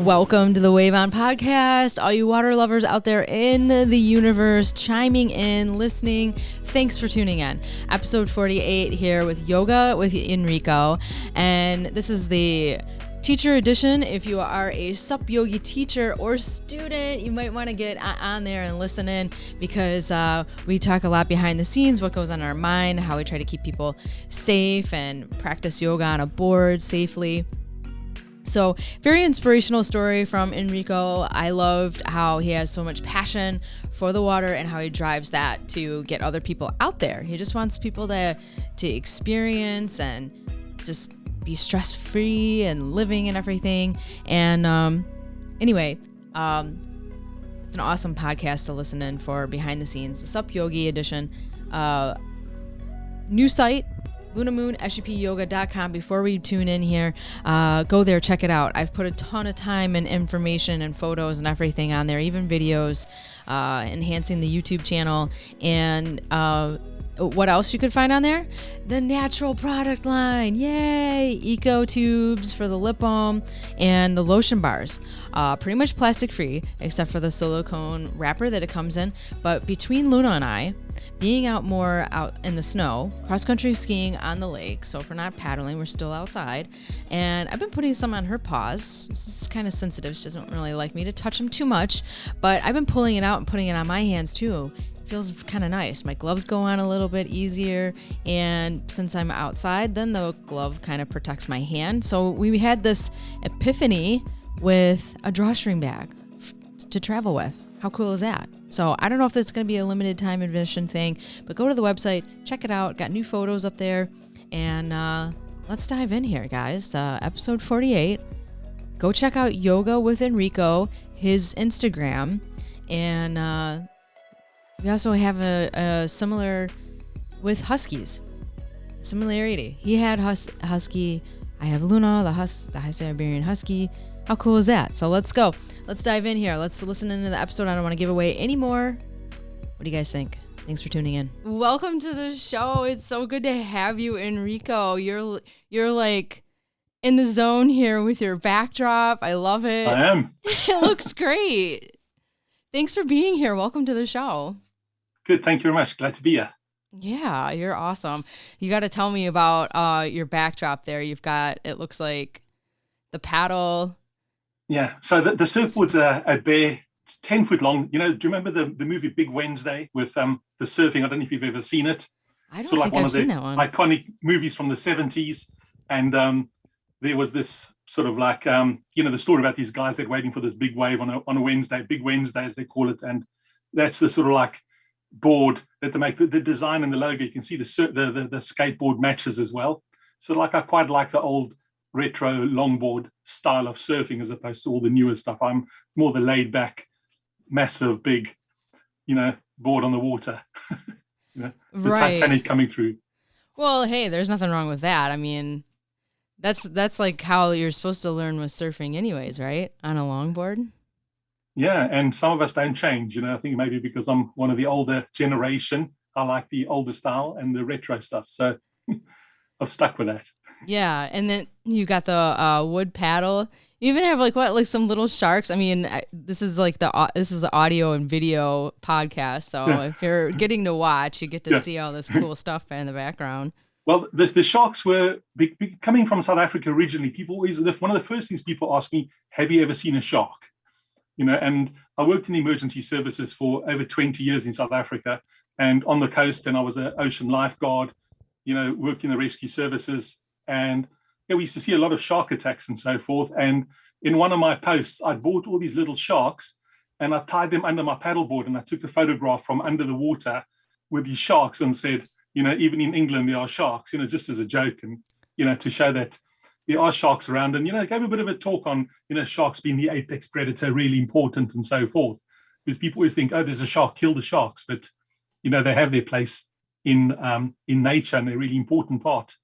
Welcome to the Wave On Podcast. All you water lovers out there in the universe chiming in, listening. Thanks for tuning in. Episode 48 here with Yoga with Enrico. And this is the teacher edition. If you are a SUP Yogi teacher or student, you might want to get on there and listen in because we talk a lot behind the scenes, what goes on in our mind, how we try to keep people safe and practice yoga on a board safely. So very inspirational story from Enrico. I loved how he has so much passion for the water and how he drives that to get other people out there. He just wants people to experience and just be stress-free and living and everything. And anyway, it's an awesome podcast to listen in for behind the scenes. The SUP Yogi edition. New site. lunamoonSUPyoga.com. Before we tune in here, go there, check it out. I've put a ton of time and information and photos and everything on there, even videos, enhancing the YouTube channel. And what else you could find on there? The natural product line. Yay! Eco tubes for the lip balm and the lotion bars. Pretty much plastic free, except for the silicone wrapper that it comes in. But between Luna and I, being out more out in the snow, cross-country skiing on the lake, so if we're not paddling, we're still outside, and I've been putting some on her paws. This is kind of sensitive. She doesn't really like me to touch them too much, but I've been pulling it out and putting it on my hands too. It feels kind of nice. My gloves go on a little bit easier, and since I'm outside, then the glove kind of protects my hand. So we had this epiphany with a drawstring bag to travel with. How cool is that? So I don't know if it's going to be a limited time admission thing, but go to the website, check it out. Got new photos up there, and let's dive in here, guys. Episode 48. Go check out Yoga with Enrico, his Instagram, and we also have a similar with Huskies. Similarity. He had Husky. I have Luna, the High Siberian Husky. How cool is that? So let's go. Let's dive in here. Let's listen into the episode. I don't want to give away any more. What do you guys think? Thanks for tuning in. Welcome to the show. It's so good to have you, Enrico. You're like in the zone here with your backdrop. I love it. I am. It looks great. Thanks for being here. Welcome to the show. Good. Thank you very much. Glad to be here. Yeah, you're awesome. You got to tell me about your backdrop there. You've got, it looks like the paddle. Yeah. So the surfboard's a bare, it's 10 foot long. You know, do you remember the movie Big Wednesday with the surfing? I don't know if you've ever seen it. I don't think I've seen that one. Iconic movies from the 70s. And there was this sort of like, the story about these guys that waiting for this big wave on a Wednesday, Big Wednesday as they call it. And that's the sort of like board that they make, the design and the logo. You can see the skateboard matches as well. So like I quite like the old retro longboard style of surfing as opposed to all the newer stuff. I'm more the laid back, massive, big, board on the water. The right. Titanic coming through. Well, hey, there's nothing wrong with that. I mean, that's like how you're supposed to learn with surfing anyways, right? On a longboard. Yeah, and some of us don't change. I think maybe because I'm one of the older generation, I like the older style and the retro stuff. So I've stuck with that. Yeah, and then you got the wood paddle. You even have like some little sharks. I mean, this is like this is an audio and video podcast, so if you're getting to watch, you get to see all this cool stuff in the background. Well, the sharks were coming from South Africa originally. People always, one of the first things people ask me, have you ever seen a shark? And I worked in emergency services for over 20 years in South Africa and on the coast, and I was an ocean lifeguard, worked in the rescue services. And we used to see a lot of shark attacks and so forth. And in one of my posts, I bought all these little sharks and I tied them under my paddleboard and I took a photograph from under the water with these sharks and said, even in England, there are sharks, just as a joke and, to show that there are sharks around. And, gave a bit of a talk on, sharks being the apex predator, really important and so forth. Because people always think, oh, there's a shark, kill the sharks. But, they have their place in nature and they're a really important part.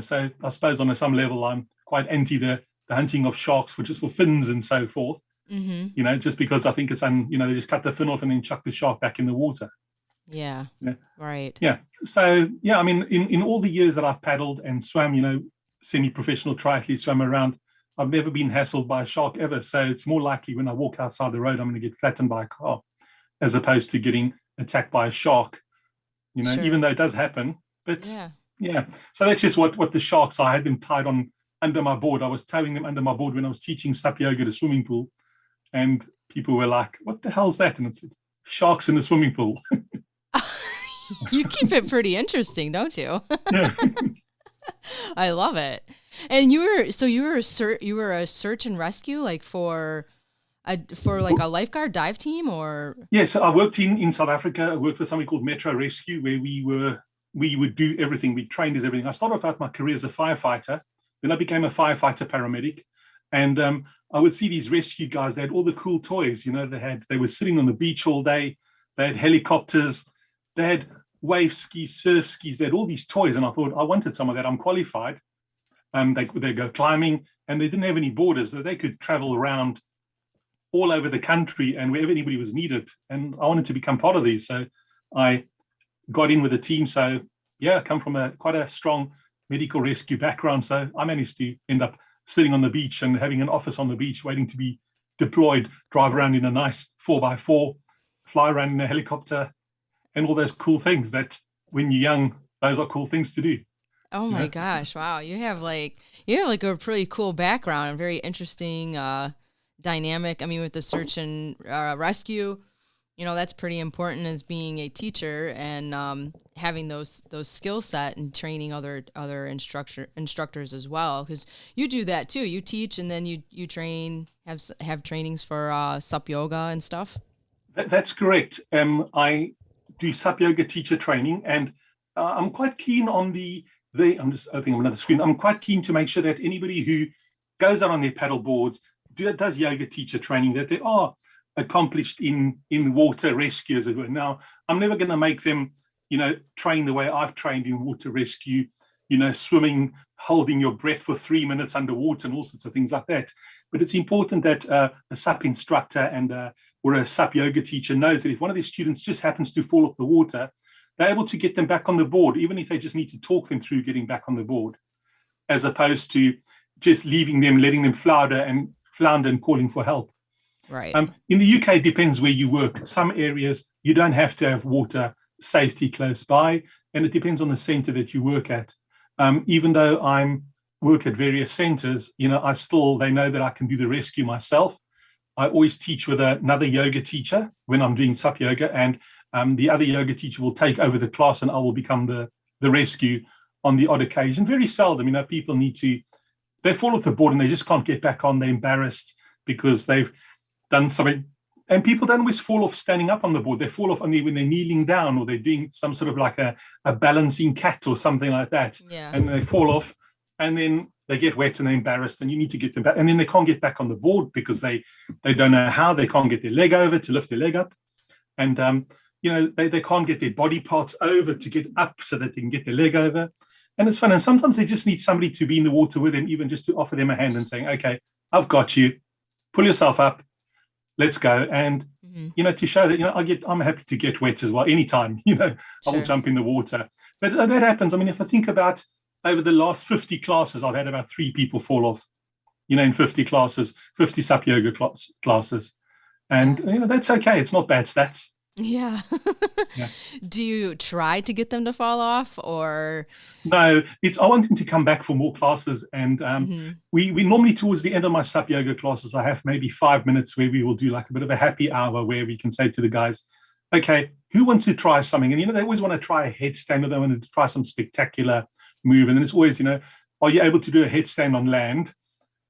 So I suppose on some level, I'm quite anti the hunting of sharks for fins and so forth. Mm-hmm. Just because I think it's, they just cut the fin off and then chuck the shark back in the water. Yeah. Right. Yeah. So, I mean, in all the years that I've paddled and swam, semi-professional triathlete, swam around I've never been hassled by a shark ever. So it's more likely when I walk outside the road, I'm going to get flattened by a car as opposed to getting attacked by a shark, even though it does happen. But yeah, so that's just what the sharks are. I had them tied on under my board. I was towing them under my board when I was teaching SUP Yoga at a swimming pool. And people were like, what the hell's that? And it said, sharks in the swimming pool. You keep it pretty interesting, don't you? Yeah. I love it. And you were a search and rescue, like for like a lifeguard dive team, or? Yes, I worked in South Africa. I worked for something called Metro Rescue, where we would do everything. We trained as everything. I started out my career as a firefighter. Then I became a firefighter paramedic. And I would see these rescue guys. They had all the cool toys. They were sitting on the beach all day. They had helicopters. They had wave skis, surf skis. They had all these toys. And I thought, I wanted some of that. I'm qualified. They go climbing, and they didn't have any borders. So they could travel around all over the country and wherever anybody was needed. And I wanted to become part of these. So I got in with a team. So yeah, I come from quite a strong medical rescue background. So I managed to end up sitting on the beach and having an office on the beach waiting to be deployed, drive around in a nice 4x4, fly around in a helicopter, and all those cool things that when you're young, those are cool things to do. Oh my gosh. Wow. You have like a pretty cool background, a very interesting dynamic. I mean, with the search and rescue, that's pretty important as being a teacher and having those skill set and training other instructors as well. Because you do that too. You teach and then you train, have trainings for SUP Yoga and stuff. That's correct. I do SUP Yoga teacher training, and I'm quite keen on I'm just opening up another screen. I'm quite keen to make sure that anybody who goes out on their paddle boards does yoga teacher training, that they are accomplished in water rescue, as it were. Now, I'm never going to make them, train the way I've trained in water rescue, swimming, holding your breath for 3 minutes underwater and all sorts of things like that. But it's important that a SUP instructor or a SUP yoga teacher knows that if one of their students just happens to fall off the water, they're able to get them back on the board, even if they just need to talk them through getting back on the board, as opposed to just leaving them, letting them flounder and calling for help. Right. In the UK, it depends where you work. Some areas you don't have to have water safety close by, and it depends on the centre that you work at. Even though I work at various centres, they know that I can do the rescue myself. I always teach with another yoga teacher when I'm doing SUP yoga, and the other yoga teacher will take over the class, and I will become the rescue on the odd occasion. Very seldom, people they fall off the board and they just can't get back on. They're embarrassed because they've done something. And people don't always fall off standing up on the board. They fall off only when they're kneeling down or they're doing some sort of like a balancing cat or something like that. Yeah. And they fall off and then they get wet and they're embarrassed, and you need to get them back. And then they can't get back on the board because they don't know how. They can't get their leg over to lift their leg up. And, they can't get their body parts over to get up so that they can get their leg over. And it's fun. And sometimes they just need somebody to be in the water with them, even just to offer them a hand and saying, okay, I've got you. Pull yourself up. Let's go. And, to show that, I'm happy to get wet as well. Anytime, I will jump in the water. But that happens. I mean, if I think about over the last 50 classes, I've had about 3 people fall off, in 50 classes, 50 SUP yoga classes. And, that's okay. It's not bad stats. Yeah. Yeah. Do you try to get them to fall off, or? No, I want them to come back for more classes. And we normally, towards the end of my SUP yoga classes, I have maybe 5 minutes where we will do like a bit of a happy hour where we can say to the guys, okay, who wants to try something? And, they always want to try a headstand, or they want to try some spectacular move. And then it's always, are you able to do a headstand on land?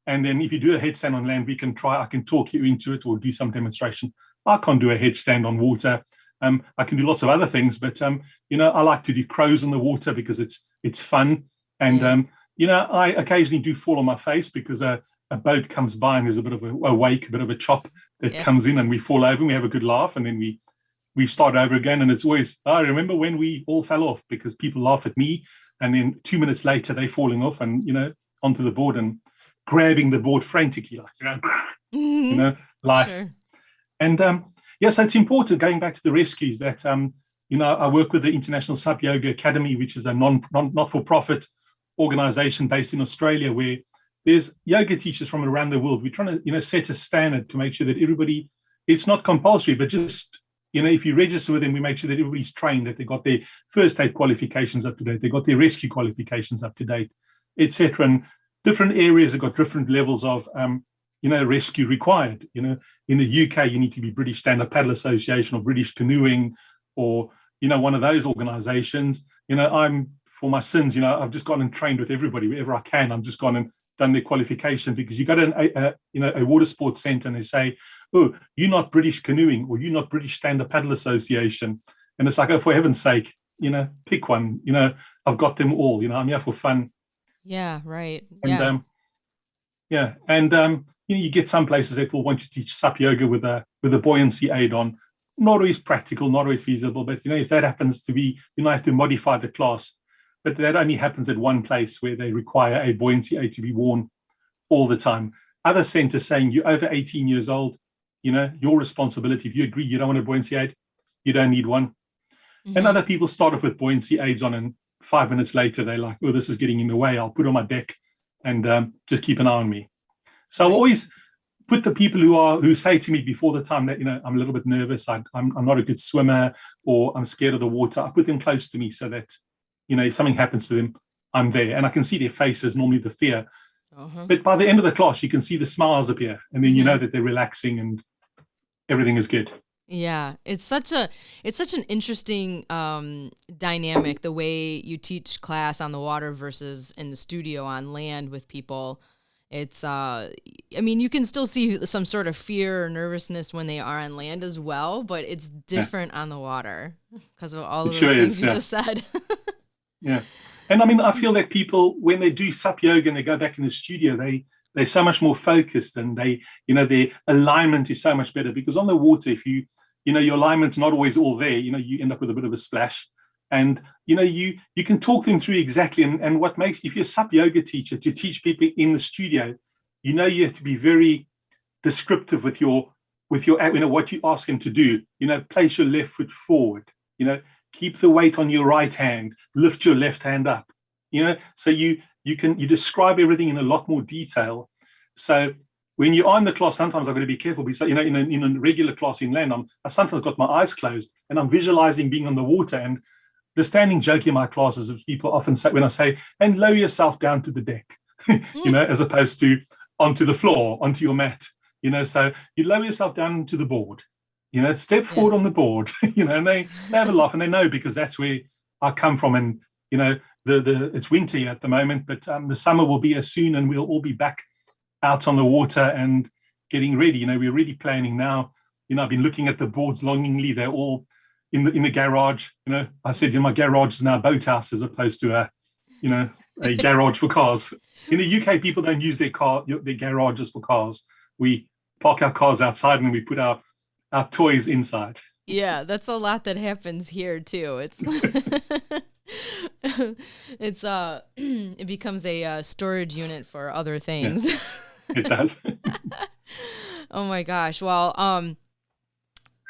And then if you do a headstand on land, I can talk you into it or do some demonstration. I can't do a headstand on water. I can do lots of other things, but I like to do crows on the water because it's fun. And I occasionally do fall on my face because a boat comes by and there's a bit of a wake, a bit of a chop that comes in, and we fall over and we have a good laugh, and then we start over again. And it's always, I remember when we all fell off because people laugh at me, and then 2 minutes later they're falling off and onto the board and grabbing the board frantically, like life. Sure. And so it's important, going back to the rescues, that I work with the International SUP Yoga Academy, which is a not-for-profit organization based in Australia, where there's yoga teachers from around the world. We're trying to, set a standard to make sure that everybody, it's not compulsory, but just, if you register with them, we make sure that everybody's trained, that they got their first aid qualifications up to date, they got their rescue qualifications up to date, etc. And different areas have got different levels of, rescue required. In the UK, you need to be British Stand-Up Paddle Association or British Canoeing or, one of those organizations. I'm, for my sins, I've just gone and trained with everybody wherever I can. I've just gone and done their qualification, because you go to a water sports center and they say, oh, you're not British Canoeing or you're not British Stand-Up Paddle Association. And it's like, oh, for heaven's sake, pick one. I've got them all. I'm here for fun. Yeah, right. And you get some places that will want you to teach SUP yoga with a buoyancy aid on. Not always practical, not always feasible, but if that happens to be, you have to modify the class. But that only happens at one place where they require a buoyancy aid to be worn all the time. Other centers saying you're over 18 years old, your responsibility. If you agree you don't want a buoyancy aid, you don't need one. Mm-hmm. And other people start off with buoyancy aids on, and 5 minutes later they're like, oh, this is getting in the way. I'll put on my deck and just keep an eye on me. So I always put the people who say to me before the time that, I'm a little bit nervous, I'm not a good swimmer, or I'm scared of the water, I put them close to me so that, if something happens to them, I'm there. And I can see their faces, normally the fear. Uh-huh. But by the end of the class, you can see the smiles appear. And then you know that they're relaxing and everything is good. Yeah, it's such an interesting dynamic, the way you teach class on the water versus in the studio on land with people. It's, you can still see some sort of fear or nervousness when they are on land as well, but it's different on the water because of all of those things you just said. Yeah. And I feel that people, when they do SUP yoga and they go back in the studio, they're so much more focused, and their alignment is so much better, because on the water, if your alignment's not always all there, you end up with a bit of a splash. And, you can talk them through exactly. And what makes, if you're a SUP yoga teacher, to teach people in the studio, you have to be very descriptive with your what you ask them to do. Place your left foot forward, keep the weight on your right hand, lift your left hand up, so you describe everything in a lot more detail. So when you are in the class, sometimes I've got to be careful, because, in a regular class in land, I sometimes got my eyes closed and I'm visualizing being on the water. And the standing joke in my classes is people often say, when I say, and lower yourself down to the deck, as opposed to onto the floor, onto your mat, so you lower yourself down to the board, step forward on the board, and they have a laugh, and they know, because that's where I come from. And, it's winter at the moment, but the summer will be as soon, and we'll all be back out on the water and getting ready. We're already planning now. I've been looking at the boards longingly. They're all in the garage. I said, my garage is now a boathouse as opposed to a garage for cars. In the UK, people don't use their garages for cars. We park our cars outside and we put our toys inside. Yeah, that's a lot that happens here too. It becomes a storage unit for other things. Yeah, it does. Oh my gosh. Well,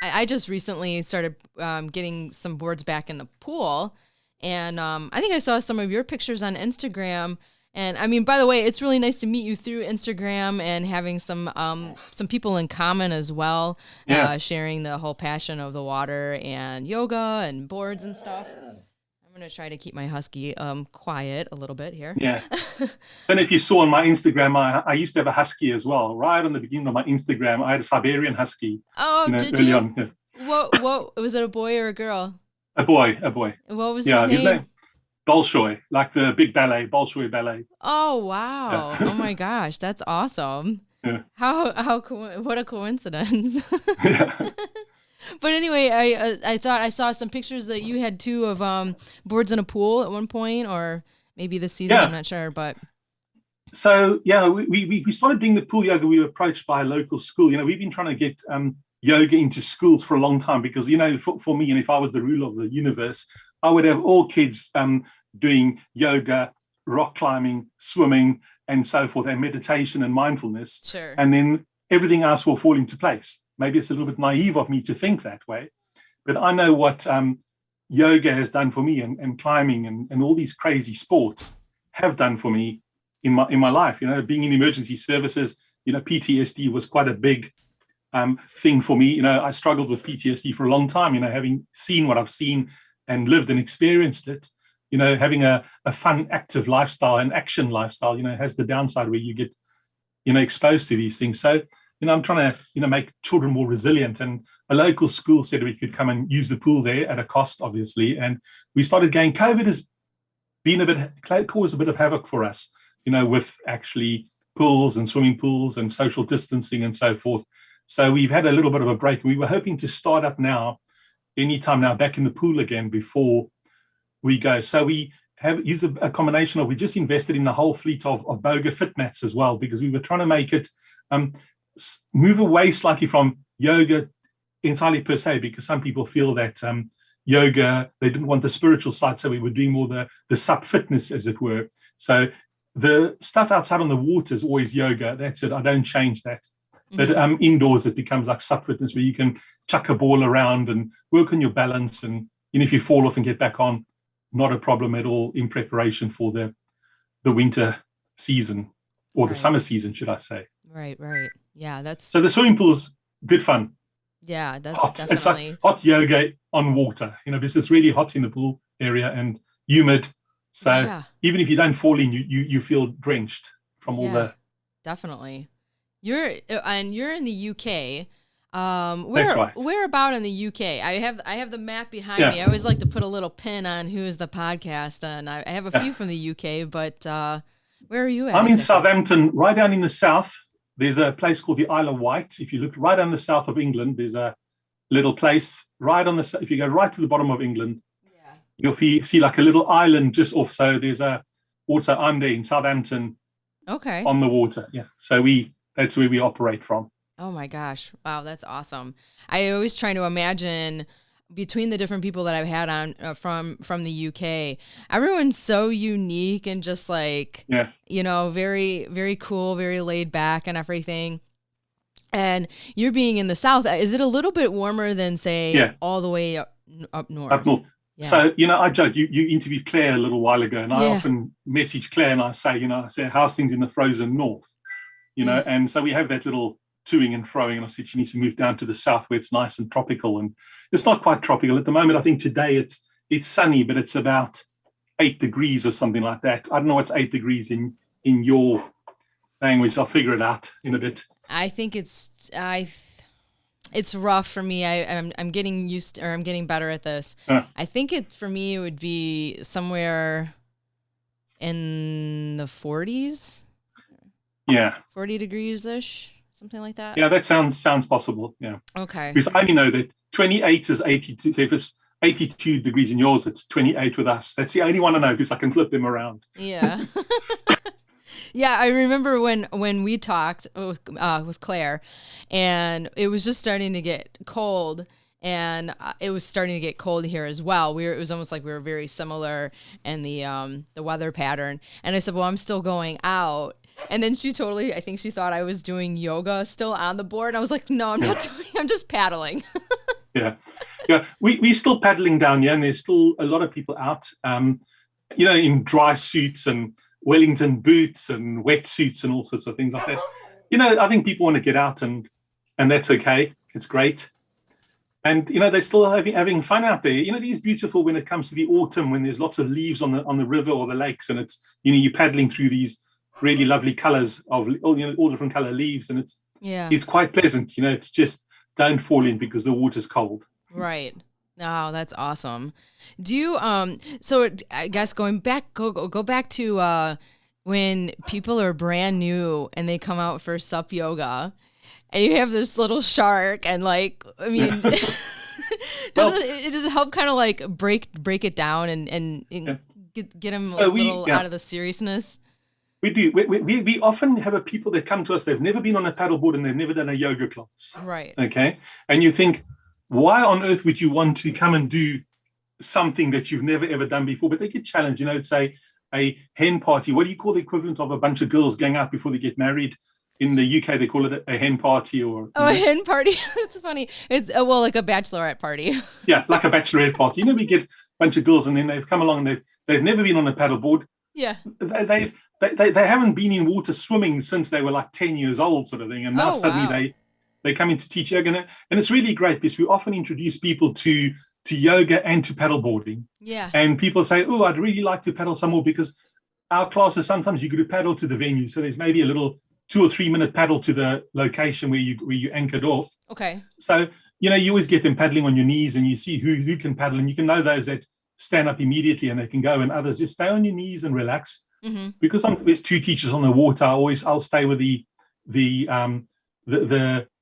I just recently started getting some boards back in the pool, and I think I saw some of your pictures on Instagram. And by the way, it's really nice to meet you through Instagram and having some people in common as well, sharing the whole passion of the water and yoga and boards and stuff. I'm going to try to keep my husky quiet a little bit here. Yeah. And if you saw on my Instagram, I used to have a husky as well. Right on the beginning of my Instagram, I had a Siberian husky. Oh, did early you? On. Yeah. What was it, a boy or a girl? A boy. What was his name? Bolshoi, like the big ballet, Bolshoi ballet. Oh, wow. Yeah. Oh my gosh, that's awesome. Yeah. What a coincidence. Yeah. But anyway, I thought I saw some pictures that you had too of boards in a pool at one point, or maybe this season, I'm not sure, but. So, we started doing the pool yoga. We were approached by a local school. We've been trying to get yoga into schools for a long time, because, for me, and if I was the ruler of the universe, I would have all kids doing yoga, rock climbing, swimming, and so forth, and meditation and mindfulness. Sure. And then everything else will fall into place. Maybe it's a little bit naive of me to think that way, but I know what yoga has done for me, and climbing and all these crazy sports have done for me. in my life. Being in emergency services, PTSD was quite a big thing for me. I struggled with PTSD for a long time. Having seen what I've seen and lived and experienced it. Having a fun, active lifestyle and action lifestyle, has the downside where you get, exposed to these things. So, I'm trying to, make children more resilient. And a local school said we could come and use the pool there at a cost, obviously. And we started going. COVID has caused a bit of havoc for us, with actually pools and swimming pools and social distancing and so forth. So we've had a little bit of a break. We were hoping to start up now, anytime now, back in the pool again before we go. So we have used a combination of, we just invested in a whole fleet of Boga fit mats as well, because we were trying to make it move away slightly from yoga entirely per se, because some people feel that yoga, they didn't want the spiritual side. So we were doing more the SUP fitness, as it were. So the stuff outside on the water is always yoga. That's it. I don't change that. But indoors, it becomes like SUP fitness, where you can chuck a ball around and work on your balance. And if you fall off and get back on, not a problem at all, in preparation for the winter season, or the summer season, should I say. Right. Yeah, so the swimming pool's good fun. Yeah, that's hot. Definitely. It's like hot yoga on water, because it's really hot in the pool area and humid. So even if you don't fall in, you feel drenched from all the. Definitely. You're in the UK. That's right. Where about in the UK? I have the map behind me. I always like to put a little pin on who is the podcast, and I have a few from the UK. But where are you at? I'm in Southampton, right down in the south. There's a place called the Isle of Wight. If you look right down the south of England, there's a little place right on the. If you go right to the bottom of England, you'll see like a little island just off. So there's also I'm there in Southampton. Okay. On the water, yeah. So that's where we operate from. Oh my gosh. Wow, that's awesome. I always try to imagine, between the different people that I've had on from the UK, everyone's so unique and just like, very, very cool, very laid back and everything. And you're being in the South, is it a little bit warmer than, say, all the way up north? Up north. Yeah. So, I joke, you interviewed Claire a little while ago, and I often message Claire and I say, how's things in the frozen north? And so we have that little toing and froing, and I said she needs to move down to the south where it's nice and tropical. And it's not quite tropical at the moment. I think today it's sunny, but it's about 8 degrees or something like that. I don't know what's 8 degrees in your language. I'll figure it out in a bit. I think it's rough for me. I'm getting used to, or I'm getting better at this. I think for me it would be somewhere in the 40s. Yeah. 40 degrees ish, something like that. Yeah, that sounds possible. Yeah. Okay. Because I only know that 28 is 82. So if it's 82 degrees in yours, it's 28 with us. That's the only one I know, because I can flip them around. Yeah. Yeah, I remember when we talked with Claire, and it was just starting to get cold, and it was starting to get cold here as well. It was almost like we were very similar in the weather pattern. And I said, well, I'm still going out. And then I think she thought I was doing yoga still on the board. I was like, no, I'm not I'm just paddling. Yeah. We're still paddling down here, and there's still a lot of people out, in dry suits and Wellington boots and wetsuits and all sorts of things like that. I think people want to get out, and that's okay. It's great. And, they're still having fun out there. It is beautiful when it comes to the autumn, when there's lots of leaves on the river or the lakes, and it's, you're paddling through these really lovely colors of all different color leaves, and it's quite pleasant. It's just, don't fall in because the water's cold. Right. Oh, that's awesome. Do you so I guess go back to when people are brand new and they come out for SUP Yoga, and you have this little shark, and does it help kind of like break it down and get them out of the seriousness? We do. We often have people that come to us, they've never been on a paddleboard and they've never done a yoga class. Right. Okay. And you think, why on earth would you want to come and do something that you've never, ever done before? But they get challenged. It's a hen party. What do you call the equivalent of a bunch of girls going out before they get married? In the UK, they call it a hen party, or a hen party. That's funny. It's like a bachelorette party. Yeah, like a bachelorette party. We get a bunch of girls, and then they've come along and they've never been on a paddleboard. Yeah. they haven't been in water swimming since they were like 10 years old, sort of thing. And now Oh, suddenly wow. they come in to teach yoga. And it's really great because we often introduce people to yoga and to paddleboarding. Yeah. And people say, oh, I'd really like to paddle some more, because our classes, sometimes you go to paddle to the venue. So there's maybe a little 2 or 3 minute paddle to the location where you anchored off. Okay. So, you always get them paddling on your knees, and you see who can paddle, and you can know those that stand up immediately and they can go, and others just stay on your knees and relax. Mm-hmm. Because there's two teachers on the water, I'll stay with the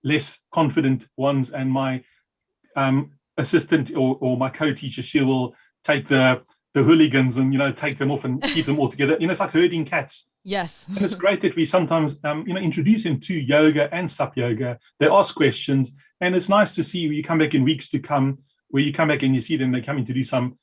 less confident ones, and my assistant or my co-teacher, she will take the hooligans and take them off and keep them all together. It's like herding cats. Yes. And it's great that we sometimes introduce them to yoga and SUP yoga. They ask questions, and it's nice to see when you come back in weeks to come, where you come back and you see them, they come in to do some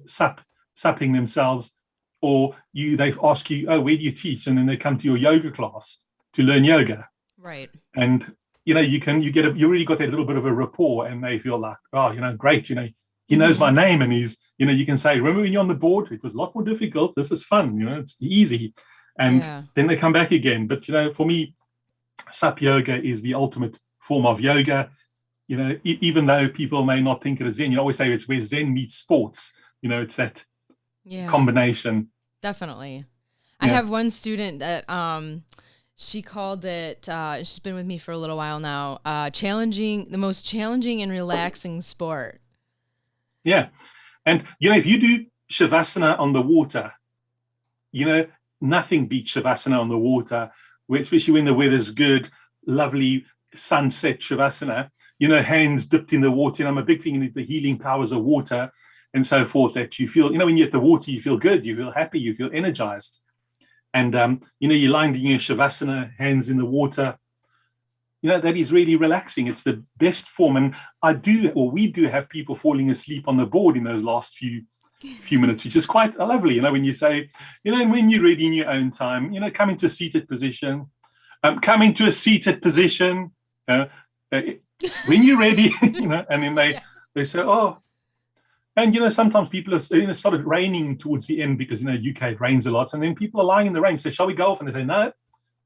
supping themselves, or they ask you, oh, where do you teach? And then they come to your yoga class to learn yoga. Right. And you really got that little bit of a rapport, and they feel like, oh, great, he knows my name, and you can say, remember when you're on the board, it was a lot more difficult. This is fun, it's easy. And then they come back again. But, for me, SUP yoga is the ultimate form of yoga. Even though people may not think it is Zen, you always say it's where Zen meets sports. It's that combination. Definitely. I have one student that she called it, she's been with me for a little while now, the most challenging and relaxing sport. Yeah. And, if you do Shavasana on the water, nothing beats Shavasana on the water, especially when the weather's good, lovely sunset Shavasana, hands dipped in the water. I'm a big thing in the healing powers of water and so forth, that you feel, when you're at the water, you feel good, you feel happy, you feel energized. And, you're lying in your Shavasana, hands in the water, that is really relaxing. It's the best form. And we do have people falling asleep on the board in those last few minutes, which is quite lovely, when you say, when you're ready in your own time, come into a seated position, when you're ready, and then they say, oh, and, sometimes people have, it started raining towards the end because, UK, it rains a lot. And then people are lying in the rain, say, shall we go off? And they say, no,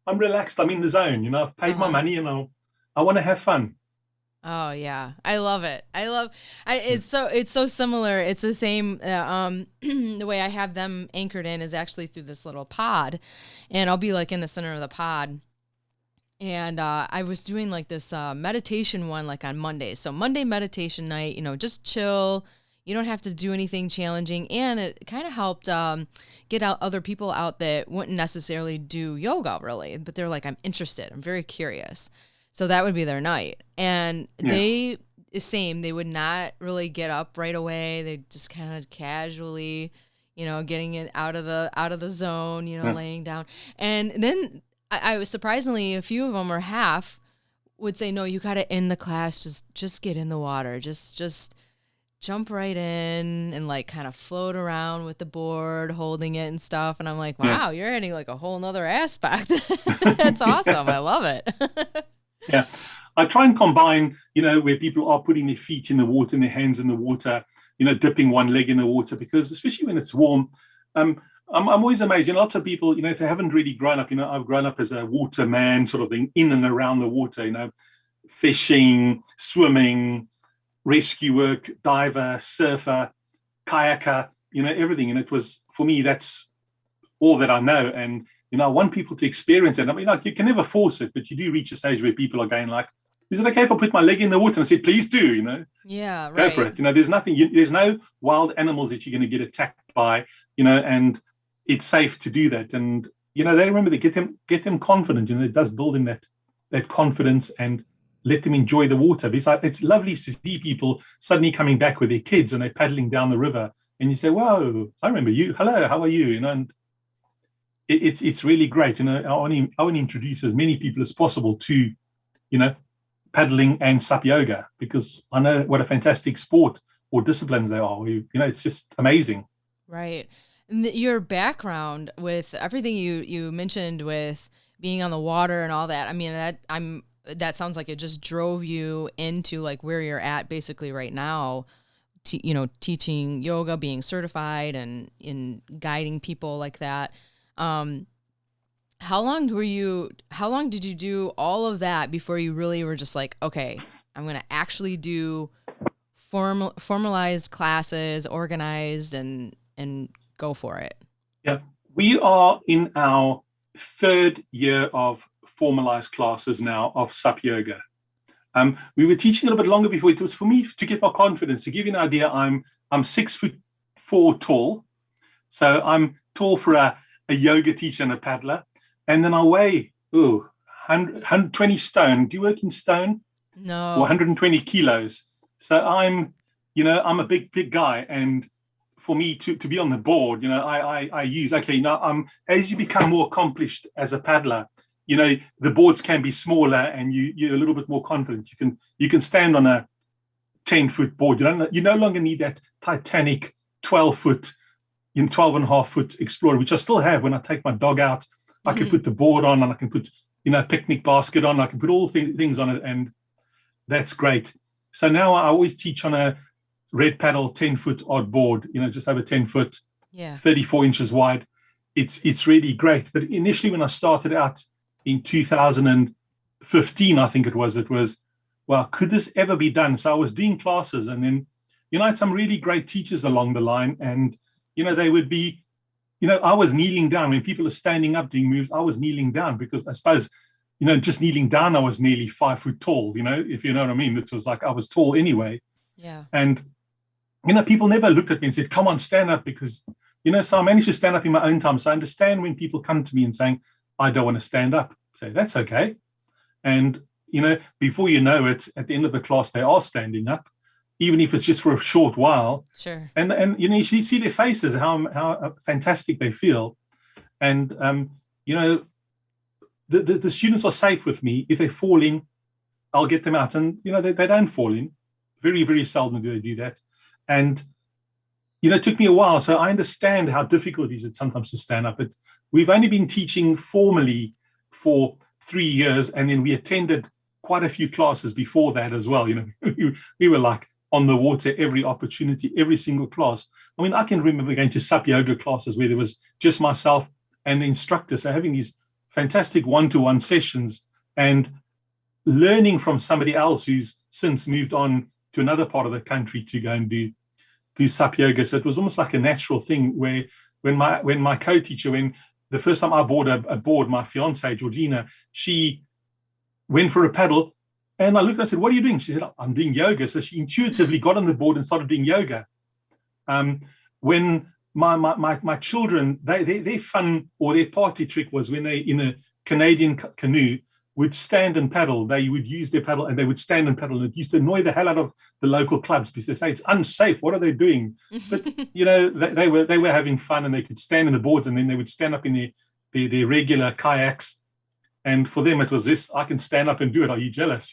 I'm relaxed. I'm in the zone. I've paid my money, and I want to have fun. Oh yeah, I love it. It's so similar. It's the same. The way I have them anchored in is actually through this little pod, and I'll be like in the center of the pod. And I was doing like this meditation one, like on Mondays. So Monday meditation night, just chill. You don't have to do anything challenging, and it kind of helped get out other people out that wouldn't necessarily do yoga really, but they're like, I'm interested. I'm very curious. So that would be their night. And they would not really get up right away. They just kind of casually, getting it out of the zone, laying down. And then I was surprisingly, a few of them, or half, would say, no, you got to end the class. Just get in the water. Just jump right in and like kind of float around with the board, holding it and stuff. And I'm like, wow, you're adding like a whole nother aspect. That's awesome. I love it. Yeah, I try and combine, where people are putting their feet in the water and their hands in the water, dipping one leg in the water, because especially when it's warm, I'm always amazed. Lots of people, if they haven't really grown up, I've grown up as a water man sort of thing, in and around the water, fishing, swimming, rescue work, diver, surfer, kayaker, everything. And it was, for me, that's all that I know. And I want people to experience it. I mean, like, you can never force it, but you do reach a stage where people are going like, is it okay if I put my leg in the water? And I said, please do, Yeah, right. Go for it. There's no wild animals that you're going to get attacked by, and it's safe to do that. And, they remember that get them confident, it does build in that confidence, and let them enjoy the water. Because it's lovely to see people suddenly coming back with their kids and they're paddling down the river, and you say, whoa, I remember you. Hello, how are you? And it's really great. I want to introduce as many people as possible to, paddling and SUP yoga, because I know what a fantastic sport or disciplines they are. It's just amazing. Right. And your background with everything you mentioned with being on the water and all that, I mean, that sounds like it just drove you into like where you're at basically right now, teaching yoga, being certified and in guiding people like that. How long did you do all of that before you really were just like, okay, I'm going to actually do formalized classes, organized and go for it? Yeah, we are in our third year of formalized classes now of SUP Yoga. We were teaching a little bit longer before. It was for me to get my confidence. To give you an idea, I'm 6'4" tall, so I'm tall for a yoga teacher and a paddler, and then I weigh 120 stone. Do you work in stone? Or No. 120 kilos. So I'm a big guy, and for me to be on the board, I use okay. Now, as you become more accomplished as a paddler, the boards can be smaller, and you're a little bit more confident. You can stand on a 10-foot board. You no longer need that Titanic 12-foot, 12 and a half foot Explorer, which I still have. When I take my dog out, I can put the board on, and I can put a picnic basket on. I can put all things on it, and that's great. So now I always teach on a red paddle 10-foot odd board, just over 10 foot, Yeah. 34 inches wide. It's really great. But initially, when I started out in 2015, I think it was, well, could this ever be done? So I was doing classes, and then, I had some really great teachers along the line, and, they would be, I was kneeling down when people are standing up doing moves. I was kneeling down because I suppose, just kneeling down, I was nearly 5 foot tall, if you know what I mean. It was like I was tall anyway. Yeah. And, people never looked at me and said, come on, stand up, because, so I managed to stand up in my own time. So I understand when people come to me and saying, I don't want to stand up. Say, that's okay. And, before you know it, at the end of the class, they are standing up, even if it's just for a short while. Sure. And you see their faces, how fantastic they feel. And, the students are safe with me. If they're falling, I'll get them out. And, they don't fall in. Very, very seldom do they do that. And, it took me a while. So I understand how difficult it is sometimes to stand up. But we've only been teaching formally for 3 years. And then we attended quite a few classes before that as well. We were like on the water every opportunity, every single class. I mean, I can remember going to SUP Yoga classes where there was just myself and the instructor. So having these fantastic one-to-one sessions and learning from somebody else who's since moved on to another part of the country to go and do SUP Yoga. So it was almost like a natural thing where when my co-teacher, when the first time I bought a board, my fiance, Georgina, she went for a paddle, and I looked and I said, what are you doing? She said, I'm doing yoga. So she intuitively got on the board and started doing yoga. When my children, their fun or their party trick was when they, in a Canadian canoe, would stand and paddle. They would use their paddle and they would stand and paddle. And it used to annoy the hell out of the local clubs because they say it's unsafe. What are they doing? But, they were having fun, and they could stand in the boards, and then they would stand up in their regular kayaks. And for them, it was this, I can stand up and do it. Are you jealous?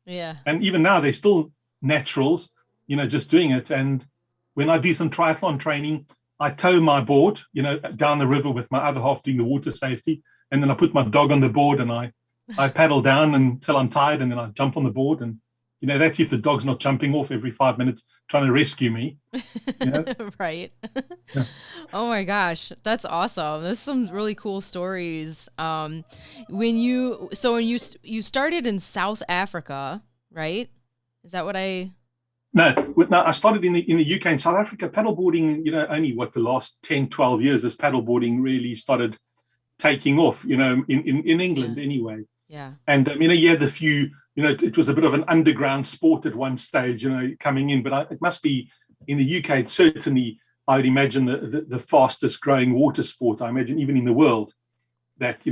Yeah. And even now, they're still naturals, just doing it. And when I do some triathlon training, I tow my board, down the river with my other half doing the water safety. And then I put my dog on the board, and I paddle down until I'm tired, and then I jump on the board. And, that's if the dog's not jumping off every 5 minutes trying to rescue me. Right. Yeah. Oh my gosh, that's awesome. There's some really cool stories. When you started in South Africa, right? Is that what I? No, I started in the UK. In South Africa, paddleboarding, only the last 10, 12 years, this paddleboarding really started taking off, in England anyway. Yeah. And, you had the few, it was a bit of an underground sport at one stage, coming in, but it must be in the UK, it's certainly, I would imagine, the fastest growing water sport, I imagine, even in the world, that,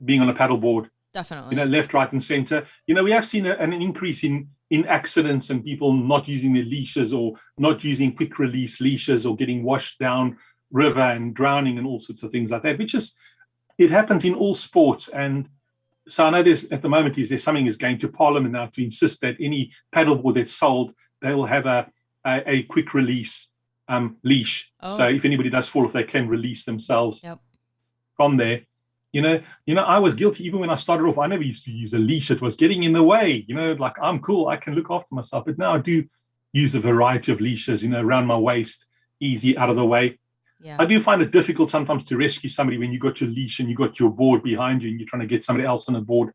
being on a paddleboard. Definitely. Left, right, and center. We have seen an increase in accidents and people not using their leashes or not using quick release leashes or getting washed down river and drowning and all sorts of things like that, which is, it happens in all sports. And so I know there's something is going to Parliament now to insist that any paddleboard that's sold, they will have a quick release leash. Oh. So if anybody does fall off, they can release themselves from there. I was guilty even when I started off. I never used to use a leash. It was getting in the way, like I'm cool, I can look after myself. But now I do use a variety of leashes, around my waist, easy, out of the way. Yeah. I do find it difficult sometimes to rescue somebody when you got your leash and you got your board behind you and you're trying to get somebody else on a board.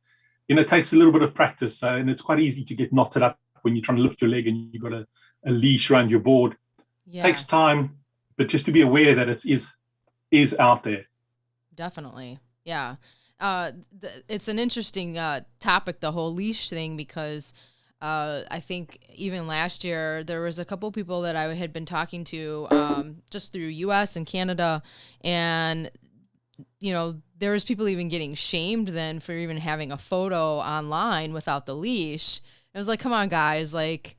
It takes a little bit of practice, and it's quite easy to get knotted up when you're trying to lift your leg and you've got a leash around your board. Yeah. Takes time, but just to be aware that it is out there. Definitely. Yeah. It's an interesting topic, the whole leash thing, because I think even last year there was a couple people that I had been talking to just through US and Canada, and there was people even getting shamed then for even having a photo online without the leash. It was like, come on, guys. Like,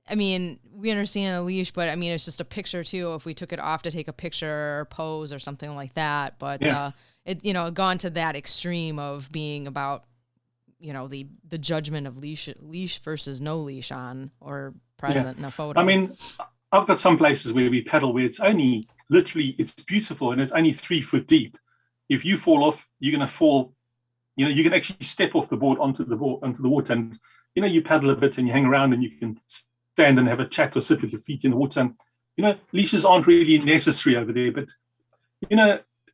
I mean, we understand a leash, but I mean, it's just a picture too. If we took it off to take a picture or pose or something like that, but gone to that extreme of being about, the judgment of leash versus no leash on or present in a photo. I mean, I've got some places where we paddle where it's only literally, it's beautiful and it's only 3 foot deep. If you fall off, you're going to fall, you can actually step off the board onto the water, and, you paddle a bit and you hang around and you can stand and have a chat or sit with your feet in the water. And, leashes aren't really necessary over there, but,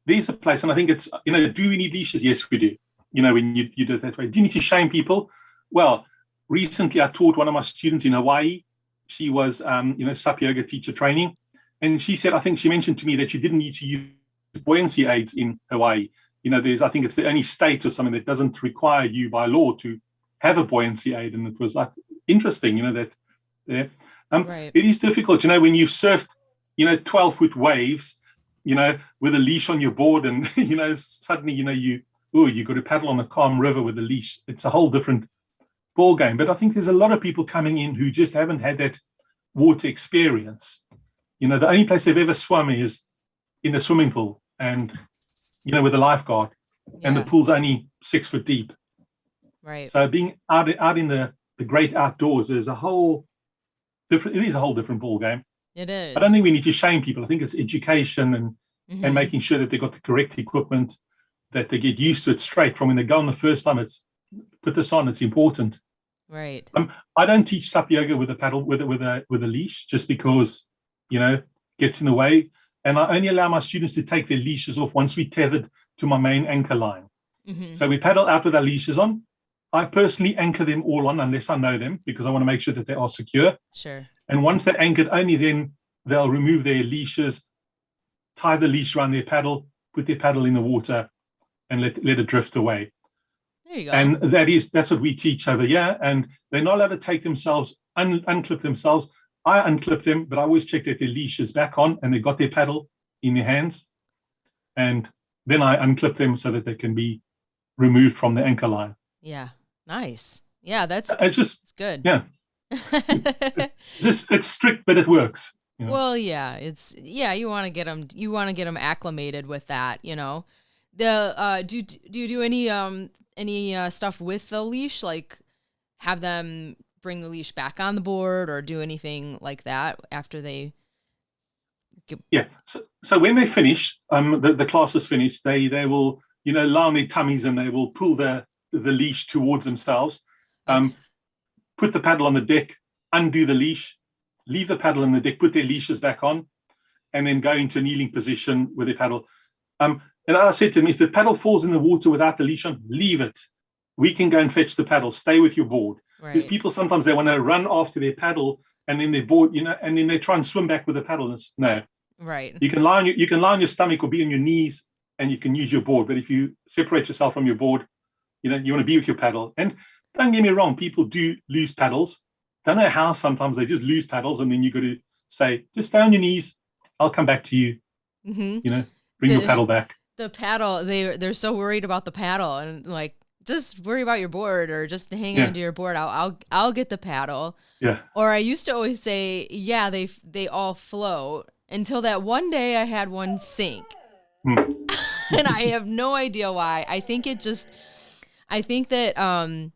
there's a place, and I think it's, do we need leashes? Yes, we do. When you do it that way. Do you need to shame people? Well, recently I taught one of my students in Hawaii. She was, SUP Yoga teacher training. And she said, I think she mentioned to me that you didn't need to use buoyancy aids in Hawaii. I think it's the only state or something that doesn't require you by law to have a buoyancy aid. And it was like interesting, that there. Right. It is difficult, when you've surfed, 12-foot waves, with a leash on your board, and, suddenly, you got to paddle on a calm river with a leash. It's a whole different ball game. But I think there's a lot of people coming in who just haven't had that water experience. The only place they've ever swum is in the swimming pool, and, with a lifeguard, and the pool's only 6 foot deep. Right. So being out in the great outdoors is a whole different ball game. It is. I don't think we need to shame people. I think it's education and making sure that they got the correct equipment, that they get used to it straight from when they go on the first time. It's put this on. It's important. Right. I don't teach SUP Yoga with a paddle with a leash, just because gets in the way. And I only allow my students to take their leashes off once we tethered to my main anchor line. Mm-hmm. So we paddle out with our leashes on. I personally anchor them all on unless I know them, because I want to make sure that they are secure. Sure. And once they're anchored, only then they'll remove their leashes, tie the leash around their paddle, put their paddle in the water, and let it drift away. There you go. And that's what we teach over here. And they're not allowed to take themselves, unclip themselves. I unclip them, but I always check that their leash is back on and they got their paddle in their hands. And then I unclip them so that they can be removed from the anchor line. Yeah. Nice. Yeah, it's good. Yeah. It's strict, but it works. Well, yeah, you want to get them acclimated with that, The do you do any stuff with the leash, like have them bring the leash back on the board or do anything like that after they so when they finish, the class is finished, they will lie on their tummies and they will pull the leash towards themselves, put the paddle on the deck, undo the leash, leave the paddle on the deck, put their leashes back on, and then go into a kneeling position with their paddle. And I said to them, if the paddle falls in the water without the leash on, leave it. We can go and fetch the paddle. Stay with your board. Right. Because people sometimes they want to run after their paddle and then their board, and then they try and swim back with the paddle. No. Right. You can lie on your stomach or be on your knees, and you can use your board. But if you separate yourself from your board, you want to be with your paddle. And don't get me wrong, people do lose paddles. Don't know how. Sometimes they just lose paddles, and then you got to say, just stay on your knees. I'll come back to you. Mm-hmm. Bring your paddle back. The paddle, they're so worried about the paddle, and like, just worry about your board or just hang on to your board. I'll get the paddle. Yeah. Or I used to always say, yeah, they all float, until that one day I had one sink. And I have no idea why. I think that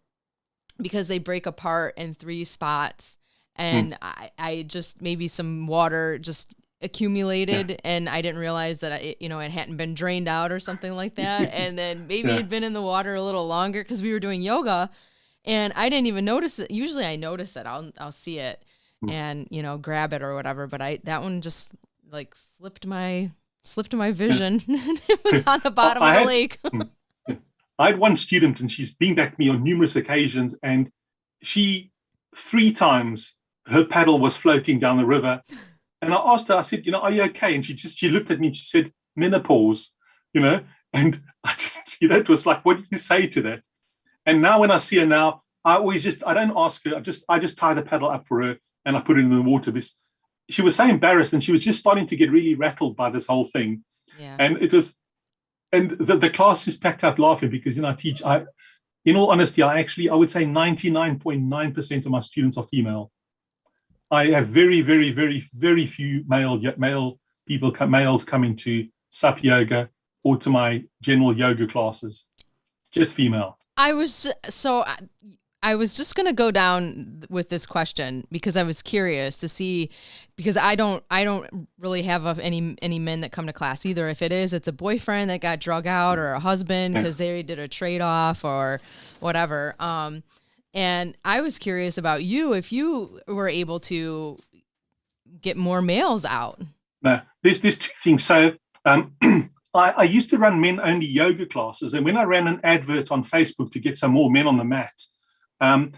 because they break apart in 3 spots, and I just, maybe some water just accumulated, and I didn't realize that it hadn't been drained out or something like that. And then maybe it'd been in the water a little longer because we were doing yoga, and I didn't even notice it. Usually I notice it. I'll see it and grab it or whatever, but that one just like slipped my slipped my vision. It was on the bottom of the lake. I had one student, and she's been back to me on numerous occasions, and she 3 times her paddle was floating down the river. And I asked her, I said, are you okay? And she looked at me and she said, menopause, and I just, it was like, what do you say to that? And now when I see her now, I don't ask her. I just tie the paddle up for her and I put it in the water. Because she was so embarrassed, and she was just starting to get really rattled by this whole thing. Yeah. And the class just packed out laughing because, I teach, in all honesty, I would say 99.9% of my students are female. I have very, very, very, very few males coming to SUP Yoga or to my general yoga classes. Just female. I was just going to go down with this question because I was curious to see, because I don't really have any men that come to class either. If it is, it's a boyfriend that got drug out, or a husband because they did a trade off or whatever. And I was curious about you, if you were able to get more males out. No, there's 2 things. So I used to run men-only yoga classes, and when I ran an advert on Facebook to get some more men on the mat, a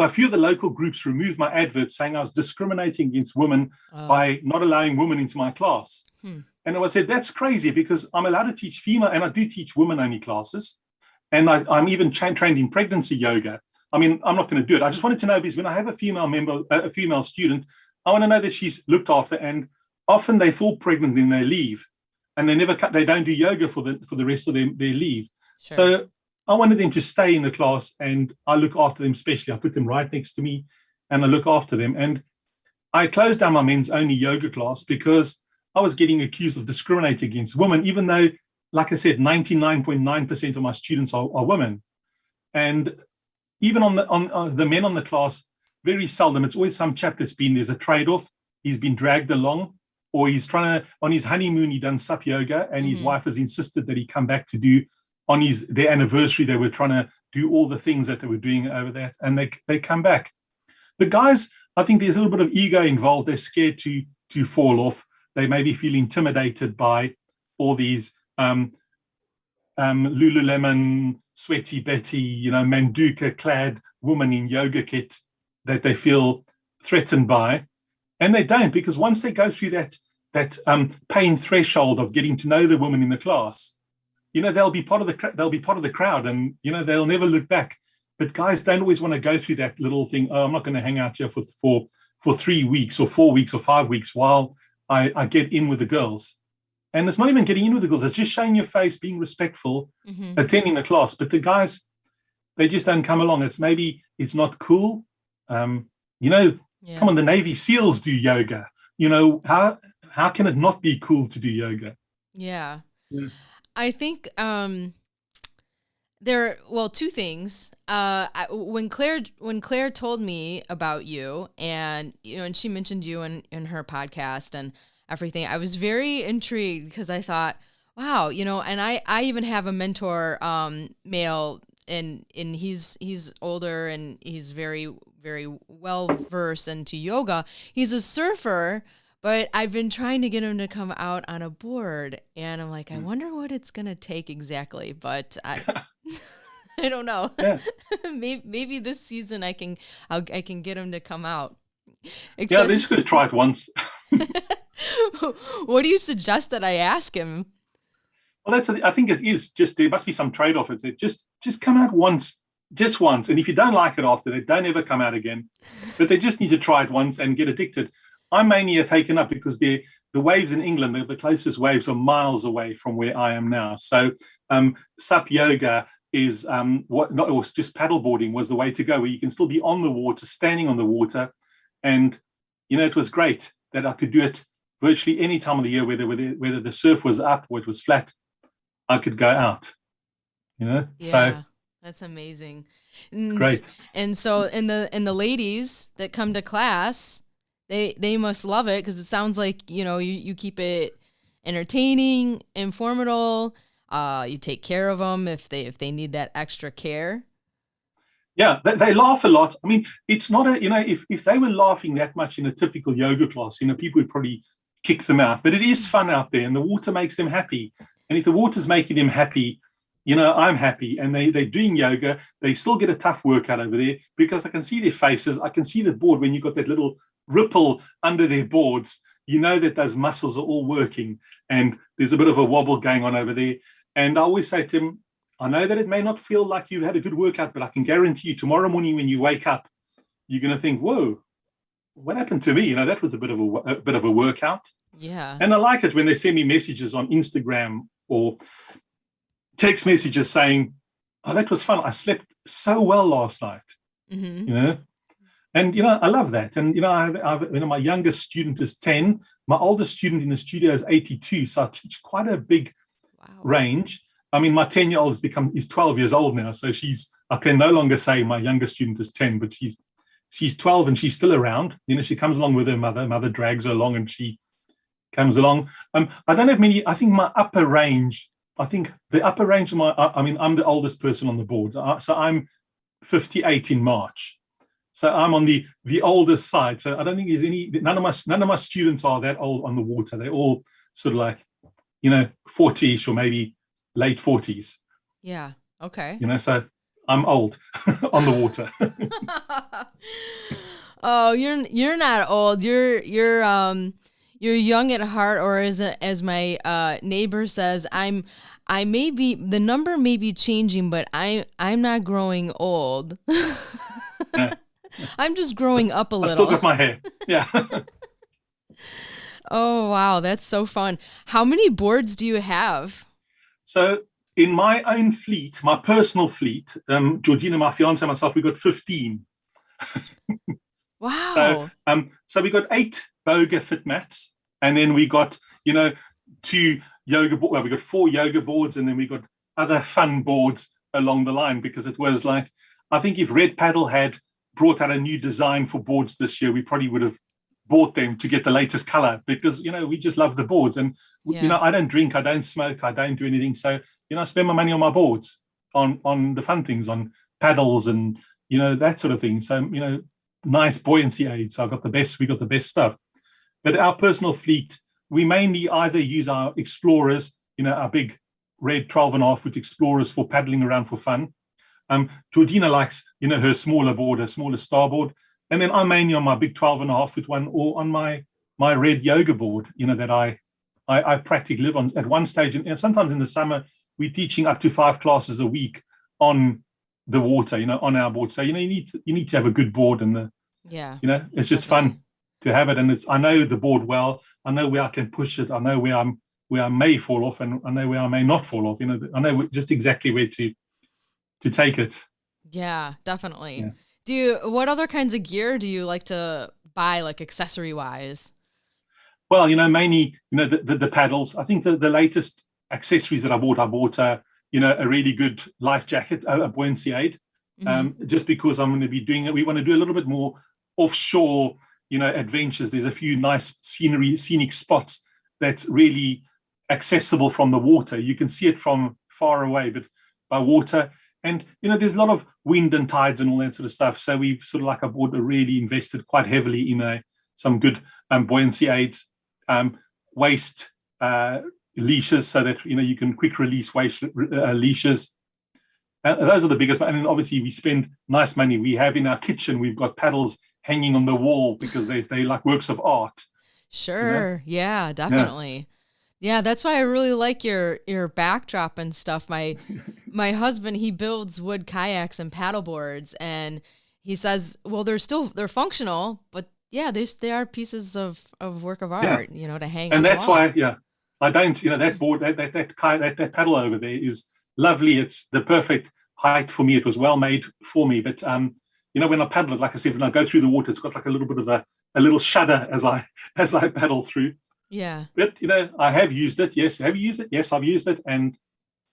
few of the local groups removed my advert, saying I was discriminating against women by not allowing women into my class. And I said, that's crazy, because I'm allowed to teach female, and I do teach women-only classes. And I'm even trained in pregnancy yoga. I mean, I'm not going to do it. I just wanted to know, because when I have a female student, I want to know that she's looked after. And often they fall pregnant and they leave, and they don't do yoga for the rest of their leave. Sure. So I wanted them to stay in the class, and I look after them specially. I put them right next to me, and I look after them. And I closed down my men's only yoga class because I was getting accused of discriminating against women, even though, like I said, 99.9% of my students are women. And even on the men on the class, very seldom, it's always some chap there's a trade-off. He's been dragged along, or he's on his honeymoon, he done SUP Yoga, and his wife has insisted that he come back to do, on their anniversary, they were trying to do all the things that they were doing over that, and they come back. The guys, I think there's a little bit of ego involved. They're scared to fall off. They maybe feel intimidated by all these Lululemon, Sweaty Betty, Manduka clad woman in yoga kit that they feel threatened by. And they don't, because once they go through that pain threshold of getting to know the woman in the class, they'll be part of the crowd, and they'll never look back. But guys don't always want to go through that little thing. Oh, I'm not going to hang out here for 3 weeks or 4 weeks or 5 weeks while I get in with the girls. And it's not even getting in with the girls. It's just showing your face, being respectful, attending the class. But the guys, they just don't come along. It's not cool. Come on, the Navy SEALs do yoga. How can it not be cool to do yoga? Yeah. I think two things. When Claire told me about you, and and she mentioned you in her podcast and everything, I was very intrigued, because I thought, wow, and I even have a mentor, male, and he's older, and he's very, very well versed into yoga. He's a surfer, but I've been trying to get him to come out on a board, and I'm like, I wonder what it's gonna take exactly, but I don't know. Yeah. maybe this season I can get him to come out. They're just gonna try it once. What do you suggest that I ask him? Well, I think it is just, there must be some trade-off. It's just come out once, just once, and if you don't like it after that, don't ever come out again. But they just need to try it once and get addicted. I'm mainly taken up because the waves in England, the closest waves are miles away from where I am now. So SUP Yoga is just paddleboarding was the way to go, where you can still be on the water, standing on the water, and it was great that I could do it virtually any time of the year, whether the surf was up or it was flat, I could go out. Yeah, so that's amazing. It's great. And so, and the ladies that come to class, they must love it, because it sounds like you keep it entertaining, informative. You take care of them if they need that extra care. Yeah, they laugh a lot. I mean, it's not if they were laughing that much in a typical yoga class, people would probably kick them out. But it is fun out there, and the water makes them happy. And if the water's making them happy, I'm happy. And they're doing yoga. They still get a tough workout over there because I can see their faces. I can see the board when you've got that little ripple under their boards. You know that those muscles are all working, and there's a bit of a wobble going on over there. And I always say to them, I know that it may not feel like you've had a good workout, but I can guarantee you tomorrow morning when you wake up, you're going to think, whoa, what happened to me? That was a bit of a workout. Yeah. And I like it when they send me messages on Instagram or text messages saying, oh, that was fun. I slept so well last night, And, I love that. And, my youngest student is 10. My oldest student in the studio is 82. So I teach quite a big range. I mean, my 10-year-old is 12 years old now. So I can no longer say my youngest student is 10, but she's 12 and she's still around. She comes along with her mother. Mother drags her along and she comes along. I don't have many. I think my upper range, of I'm the oldest person on the board. So I'm 58 in March. So I'm on the oldest side. So I don't think there's none of my students are that old on the water. They're all sort of like, 40ish or maybe late 40s. Yeah. Okay. So I'm old on the water. Oh, you're not old. You're young at heart, or as my neighbor says, the number may be changing, but I'm not growing old. I'm just growing up a little. I still got my hair. Yeah. Oh, wow. That's so fun. How many boards do you have? So in my own fleet, my personal fleet, Georgina, my fiance, and myself, we got 15. Wow. So we got 8 Boga fit mats, and then we got, 2 yoga boards. Well, we got 4 yoga boards, and then we got other fun boards along the line, because it was like, I think if Red Paddle had brought out a new design for boards this year, we probably would have bought them to get the latest color, because we just love the boards. And I don't drink, I don't smoke, I don't do anything, so I spend my money on my boards, on the fun things, on paddles and that sort of thing. So nice buoyancy aids. We got the best stuff. But our personal fleet, we mainly either use our Explorers, our big red 12.5 foot Explorers for paddling around for fun. Georgina likes her smaller board, her smaller starboard. And then I'm mainly on my big 12.5 foot one, or on my red yoga board, that I practically live on. At one stage, and sometimes in the summer, we're teaching up to 5 classes a week on the water, on our board. So you need to have a good board, and it's just fun to have it. And I know the board well. I know where I can push it. I know where I may fall off, and I know where I may not fall off. I know just exactly where to take it. Yeah, definitely. Yeah. What other kinds of gear do you like to buy, like accessory wise? Well, mainly, the paddles. I think the latest accessories that I bought a really good life jacket, a buoyancy aid, just because I'm going to be doing it. We want to do a little bit more offshore, adventures. There's a few nice scenic spots that's really accessible from the water. You can see it from far away, but by water. And, there's a lot of wind and tides and all that sort of stuff. So we've sort of like, I bought really invested quite heavily in some good buoyancy aids, waist leashes, so that, you can quick release waist leashes. Those are the biggest. And then obviously we spend nice money. We have in our kitchen, we've got paddles hanging on the wall because they like works of art. Sure. Yeah, definitely. Yeah, that's why I really like your backdrop and stuff. My husband, he builds wood kayaks and paddle boards, and he says, well, they're functional, but yeah, they are pieces of work of art, to hang. And that's why, I don't, that board, that paddle over there is lovely. It's the perfect height for me. It was well made for me. But when I paddle it, like I said, when I go through the water, it's got like a little bit of a little shudder as I paddle through. Yeah. But, I have used it. Yes. Have you used it? Yes, I've used it, and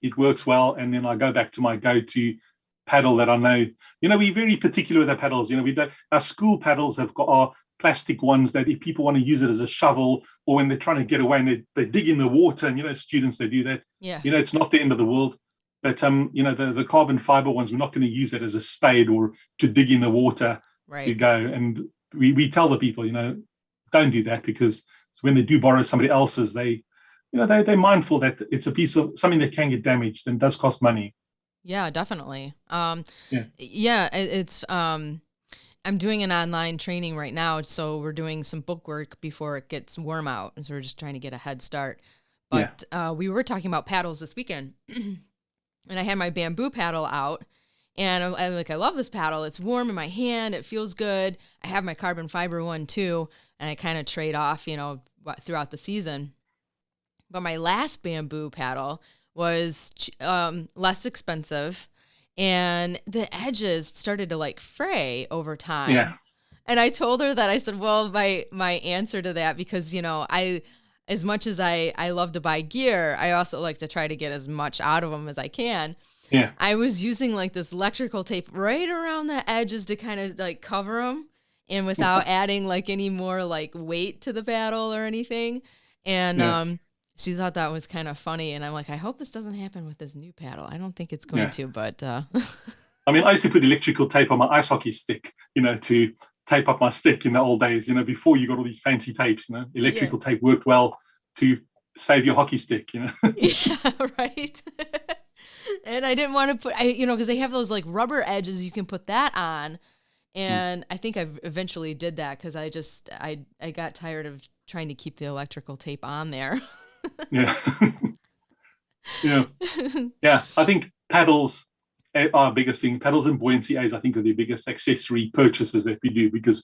it works well. And then I go back to my go-to paddle that I know. We're very particular with our paddles. Our school paddles have got our plastic ones that if people want to use it as a shovel, or when they're trying to get away and they dig in the water, and, students, they do that. Yeah. It's not the end of the world. But, the carbon fiber ones, we're not going to use that as a spade or to dig in the water to go. And we tell the people, don't do that, because So when they do borrow somebody else's, they're mindful that it's a piece of something that can get damaged and does cost money. Yeah, definitely. Yeah. Yeah, it's I'm doing an online training right now, so we're doing some book work before it gets warm out, and so we're just trying to get a head start. Yeah. But we were talking about paddles this weekend, and I had my bamboo paddle out, and I love this paddle. It's warm in my hand. It feels good. I have my carbon fiber one too, and I kind of trade off, throughout the season. But my last bamboo paddle was less expensive, and the edges started to like fray over time. Yeah. And I told her that. I said, well, my answer to that, because as much as I love to buy gear, I also like to try to get as much out of them as I can. Yeah. I was using like this electrical tape right around the edges to kind of like cover them, and without adding like any more like weight to the paddle or anything. And she thought that was kind of funny, and I'm like, I hope this doesn't happen with this new paddle. I don't think it's going to, but I mean, I used to put electrical tape on my ice hockey stick, to tape up my stick in the old days, before you got all these fancy tapes, electrical tape worked well to save your hockey stick, Yeah, right. And I didn't want to put, because they have those like rubber edges, you can put that on. And I think I eventually did that because I got tired of trying to keep the electrical tape on there. Yeah. Yeah. Yeah. I think paddles are our biggest thing. Paddles and buoyancy aids, I think, are the biggest accessory purchases that we do, because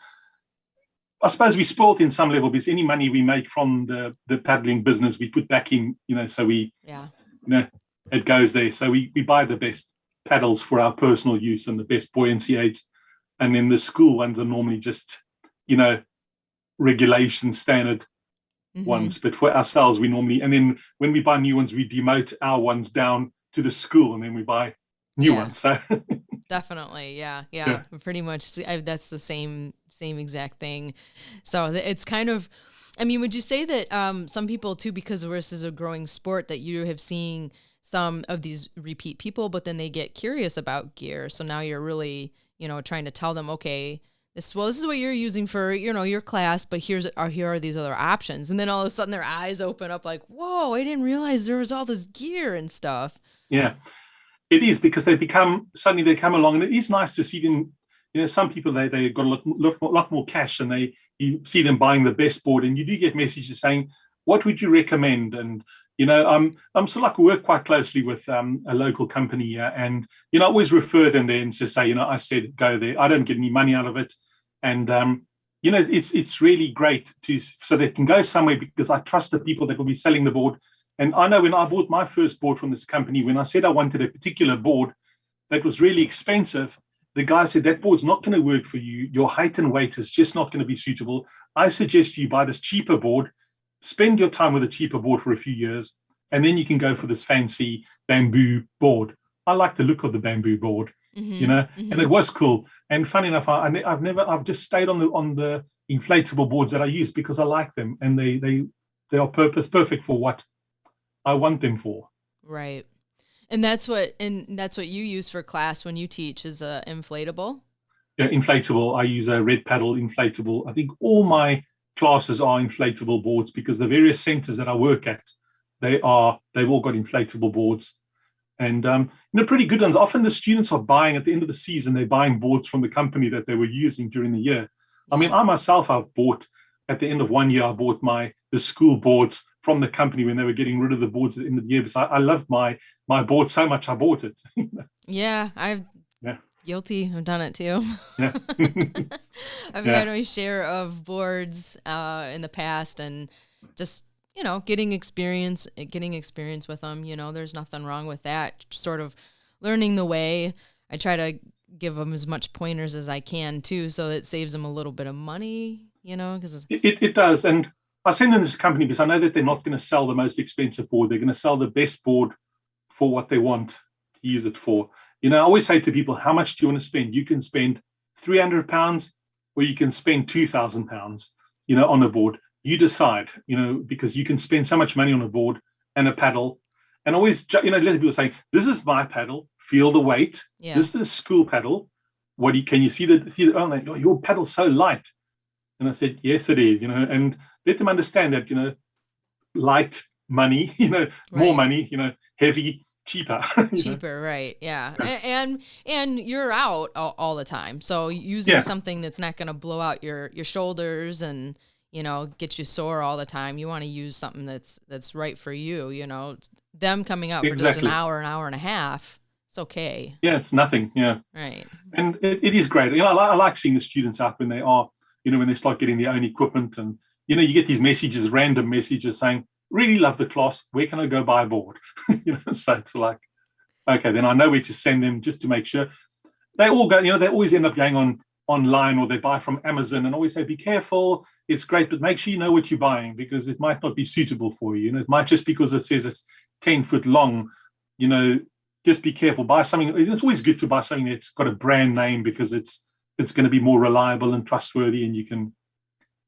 I suppose we spoiled in some level, because any money we make from the paddling business, we put back in, so we, it goes there. So we buy the best paddles for our personal use and the best buoyancy aids. And then the school ones are normally just, regulation standard ones. But for ourselves, we normally, and then when we buy new ones, we demote our ones down to the school, and then we buy new ones. So definitely. Yeah. Pretty much. That's the same exact thing. So it's kind of, I mean, would you say that some people too, because this is a growing sport, that you have seen some of these repeat people, but then they get curious about gear. So now you're really, trying to tell them, okay, this is what you're using for, your class, but here are these other options. And then all of a sudden their eyes open up like, whoa, I didn't realize there was all this gear and stuff. Yeah, it is, because suddenly they come along, and it is nice to see them. Some people, they got a lot more cash, and you see them buying the best board, and you do get messages saying, what would you recommend? And I'm sort of like work quite closely with a local company here, and I always refer them there and just say, I said go there. I don't get any money out of it, and it's really great so they can go somewhere, because I trust the people that will be selling the board. And I know when I bought my first board from this company, when I said I wanted a particular board that was really expensive, the guy said, that board's not going to work for you. Your height and weight is just not going to be suitable. I suggest you buy this cheaper board, spend your time with a cheaper board for a few years, and then you can go for this fancy bamboo board. I like the look of the bamboo board, and it was cool. And funny enough, I've just stayed on the inflatable boards that I use, because I like them, and they are perfect for what I want them for. Right. And that's what you use for class when you teach, is a inflatable? Yeah, inflatable. I use a red paddle inflatable. I think all my classes are inflatable boards, because the various centers that I work at, they've all got inflatable boards, and pretty good ones. Often the students are buying at the end of the season, they're buying boards from the company that they were using during the year. I mean, I myself, I've bought at the end of one year, I bought the school boards from the company when they were getting rid of the boards at the end of the year, because I loved my board so much, I bought it. Guilty. I've done it too. Yeah. I've had my share of boards in the past, and just, getting experience with them. There's nothing wrong with that. Sort of learning the way. I try to give them as much pointers as I can too, so it saves them a little bit of money, because it does. And I send them this company because I know that they're not going to sell the most expensive board. They're going to sell the best board for what they want to use it for. I always say to people, how much do you want to spend? You can spend £300, or you can spend £2,000, on a board. You decide, because you can spend so much money on a board and a paddle. And always, let people say, this is my paddle, feel the weight. Yeah. This is the school paddle. Can you see the oh, your paddle's so light. And I said, yes, it is, and let them understand that, light money, more Right. money, heavy, cheaper. Cheaper, right? Yeah, Yeah. and you're out all the time, so using Yeah, something that's not going to blow out your shoulders and get you sore all the time. You want to use something that's right for you. Them coming out for just exactly. an hour and a half, it's okay, Yeah, it's nothing. Yeah. right? And it is great. I like seeing the students out when they are, when they start getting their own equipment, and you get these messages, random messages saying, "Really love the class. Where can I go buy a board?" So it's like, okay, then I know where to send them just to make sure. They all go. They always end up going online, or they buy from Amazon, and always say, "Be careful. It's great, but make sure you know what you're buying, because it might not be suitable for you. It might, just because it says it's 10 foot long, you know, just be careful. Buy something. It's always good to buy something that's got a brand name, because it's going to be more reliable and trustworthy, and you can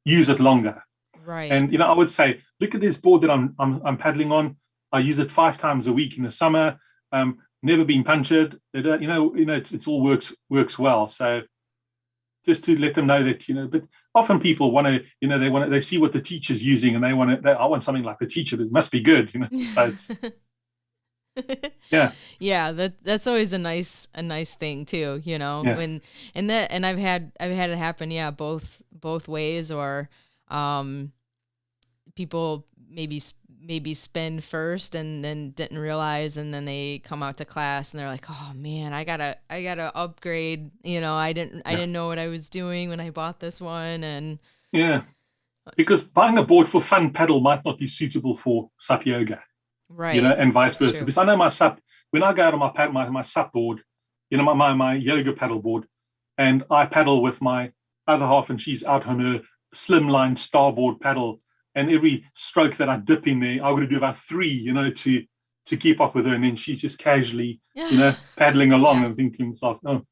use it longer. Right. And I would say, look at this board that I'm paddling on. I use it 5 times a week in the summer. Never been punctured. It's all works well. So just to let them know that, but often people want to, they see what the teacher's using, and I want something like the teacher. This must be good. So it's, yeah, Yeah, that's always a nice thing too, yeah, and I've had it happen, yeah, both ways, or people maybe spend first and then didn't realize, and then they come out to class and they're like, "Oh man, I gotta upgrade, I yeah, didn't know what I was doing when I bought this one." And yeah. Because buying a board for fun paddle might not be suitable for SUP yoga, right, and vice that's versa. true. Because I know my SUP, when I go out on my SUP board, my yoga paddle board, and I paddle with my other half, and she's out on her slimline starboard paddle. And every stroke that I dip in there, I would do about three, to keep up with her. And then she's just casually, paddling along, Yeah. and thinking to myself, oh,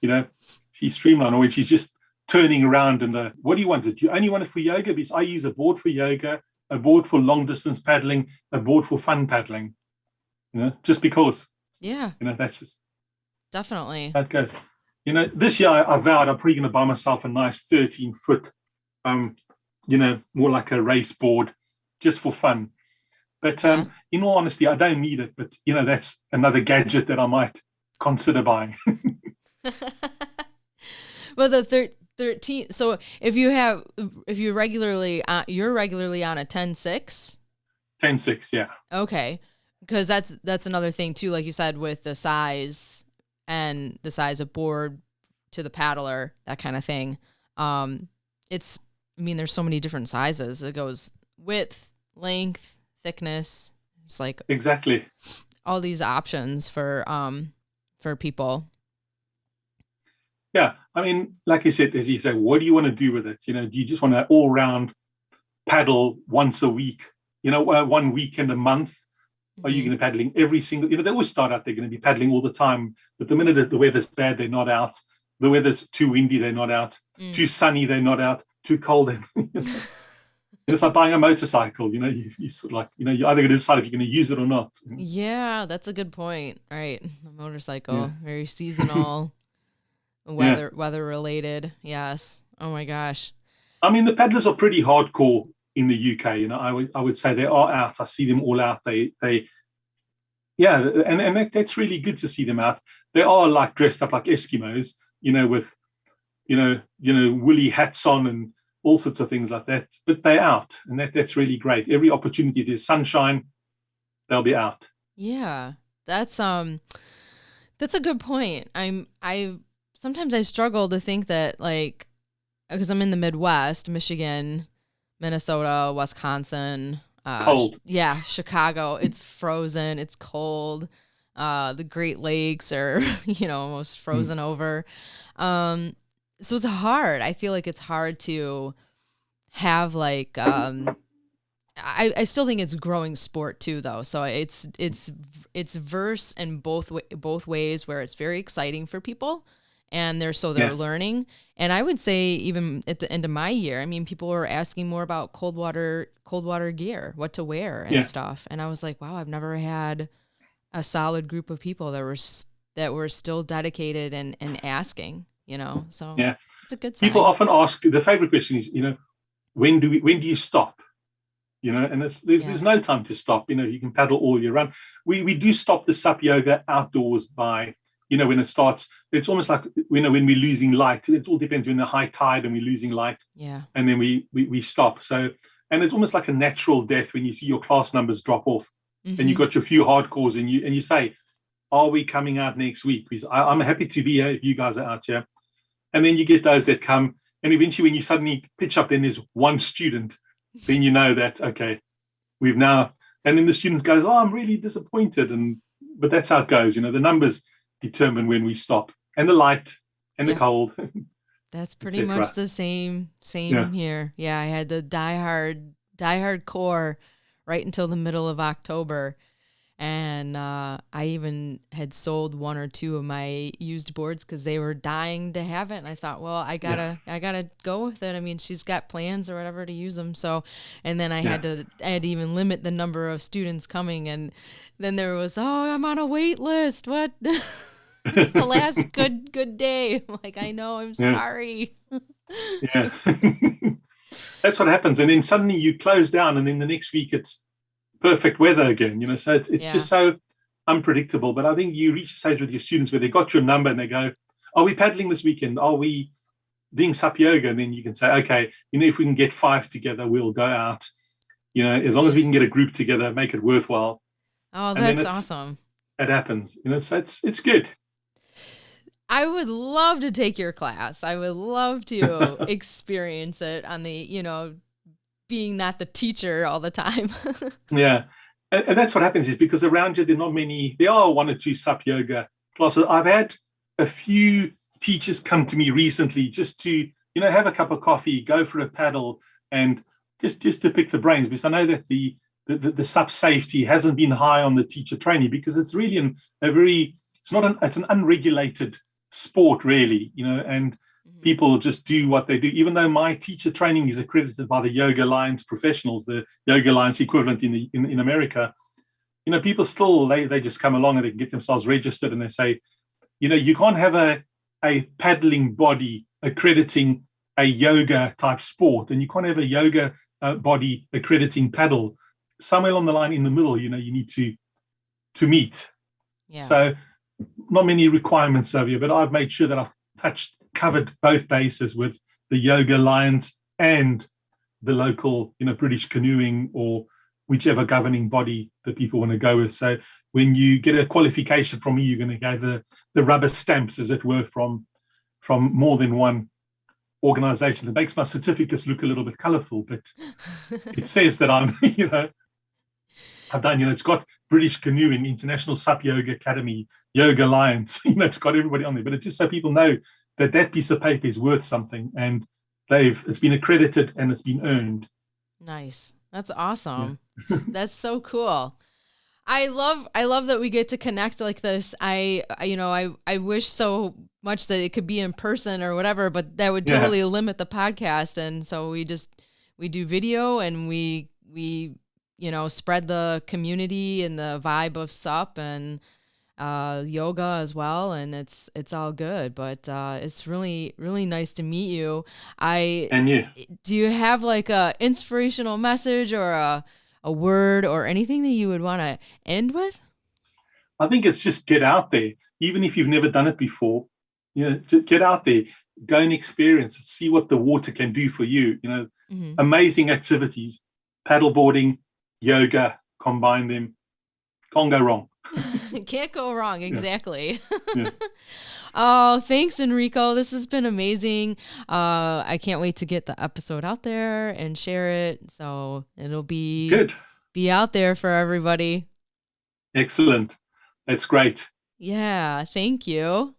you know, she's streamlined, or when she's just turning around. And what do you want? Do you only want it for yoga? Because I use a board for yoga, a board for long distance paddling, a board for fun paddling. Just because, Yeah, that's just definitely. that goes. This year I vowed I'm probably going to buy myself a nice 13-foot, um, more like a race board, just for fun. But Yeah. in all honesty, I don't need it. But that's another gadget that I might consider buying. Well, the 13, so if you're regularly on a 10-6. 10-6, yeah, Okay. Because that's another thing too, like you said, with the size and the size of board to the paddler, that kind of thing. It's I mean, there's so many different sizes. It goes width, length, thickness. It's like exactly. all these options for people. Yeah, I mean, like you said, as you say, what do you want to do with it? Do you just want to all round paddle once a week? 1 weekend a month? Are you Hmm. going to be paddling every single? They always start out, they're going to be paddling all the time, but the minute that the weather's bad, they're not out. The weather's too windy, they're not out. Mm. Too sunny, they're not out. Too cold, it's like buying a motorcycle. You sort of like, you're either going to decide if you're going to use it or not. Yeah, that's a good point. Right. A motorcycle, Yeah, very seasonal, yeah. weather related. Yes. Oh my gosh. I mean, the paddlers are pretty hardcore in the UK. I would say they are out. I see them all out. Yeah, and that's really good to see them out. They are like dressed up like Eskimos, with woolly hats on and all sorts of things like that. But they're out, and that's really great. Every opportunity there's sunshine, they'll be out. Yeah. That's a good point. I sometimes I struggle to think that, like, because I'm in the Midwest, Michigan, Minnesota, Wisconsin, Cold. yeah, Chicago. It's frozen. It's cold. The Great Lakes are, almost Mm. frozen over. Um, so it's hard. I feel like it's hard to have like I still think it's growing sport too, though. So it's verse in both ways, where it's very exciting for people, and they're Yeah, learning. And I would say, even at the end of my year, I mean, people were asking more about cold water gear, what to wear and yeah, stuff. And I was like, wow, I've never had a solid group of people that were still dedicated and asking. So yeah. it's a good People sign. often ask, the favorite question is, when do you stop? And there's no time to stop. You can paddle all year round. We do stop the SUP yoga outdoors by, when it starts, it's almost like, when we're losing light. It all depends when the high tide and we're losing light. Yeah. And then we stop. So, and it's almost like a natural death when you see your class numbers drop off, and you've got your few hardcores, and you say, are we coming out next week? Because I'm happy to be here if you guys are out here. And then you get those that come, and eventually when you suddenly pitch up, then there's one student, then you know that, okay, we've now, and then the student goes, oh, I'm really disappointed. But that's how it goes. The numbers determine when we stop, and the light and the cold. That's pretty much the same here. Yeah, I had the diehard core right until the middle of October. And I even had sold one or two of my used boards because they were dying to have it. And I thought, well, I gotta go with it. I mean, she's got plans or whatever to use them. So, and then I had to even limit the number of students coming. And then there was, I'm on a wait list. What? It's the last good day. I'm like, I know, I'm sorry. Yeah. That's what happens. And then suddenly you close down, and then the next week it's perfect weather again, so it's just so unpredictable. But I think you reach a stage with your students where they got your number and they go, are we paddling this weekend? Are we doing SUP yoga? And then you can say, okay, if we can get 5 together, we'll go out, as long as we can get a group together, make it worthwhile. Oh, that's awesome. It happens, so it's good. I would love to take your class. I would love to experience it on the, being not the teacher all the time. Yeah. And that's what happens, is because around you, there are 1 or 2 SUP yoga classes. I've had a few teachers come to me recently just to, have a cup of coffee, go for a paddle, and just to pick the brains, because I know that the SUP safety hasn't been high on the teacher training, because it's really it's an unregulated sport, really, and people just do what they do. Even though my teacher training is accredited by the Yoga Alliance professionals, the Yoga Alliance equivalent in America, people still, they just come along and they can get themselves registered, and they say, you can't have a paddling body accrediting a yoga type sport, and you can't have a yoga body accrediting paddle. Somewhere along the line in the middle, you need to meet. Yeah. So not many requirements over here, but I've made sure that I've covered both bases with the Yoga Alliance and the local, British Canoeing or whichever governing body that people want to go with. So when you get a qualification from me, you're going to get the rubber stamps, as it were, from more than one organization. That makes my certificates look a little bit colorful, but it says that I'm, I've done, it's got British Canoeing, International SUP Yoga Academy, Yoga Alliance, it's got everybody on there. But it's just so people know that piece of paper is worth something, and it's been accredited and it's been earned. Nice. That's awesome. Yeah. That's so cool. I love that we get to connect like this. I wish so much that it could be in person or whatever, but that would totally limit the podcast. And so we do video, and we spread the community and the vibe of SUP and yoga as well, and it's all good. But it's really, really nice to meet you. And you. Do you have like a inspirational message or a word or anything that you would want to end with? I think it's just get out there, even if you've never done it before. Just get out there, go and experience it, see what the water can do for you. Amazing activities, paddleboarding, yoga, combine them, can't go wrong. Can't go wrong, exactly. Yeah. Oh, thanks, Enrico. This has been amazing. I can't wait to get the episode out there and share it. So it'll be good. Be out there for everybody. Excellent. That's great. Yeah, thank you.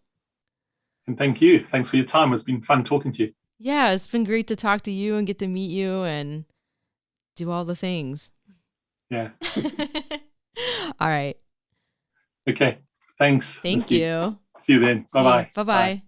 And thank you. Thanks for your time. It's been fun talking to you. Yeah, it's been great to talk to you and get to meet you and do all the things. Yeah. All right. Okay. Thanks. Thank you. See you then. Bye-bye. Bye-bye. Bye.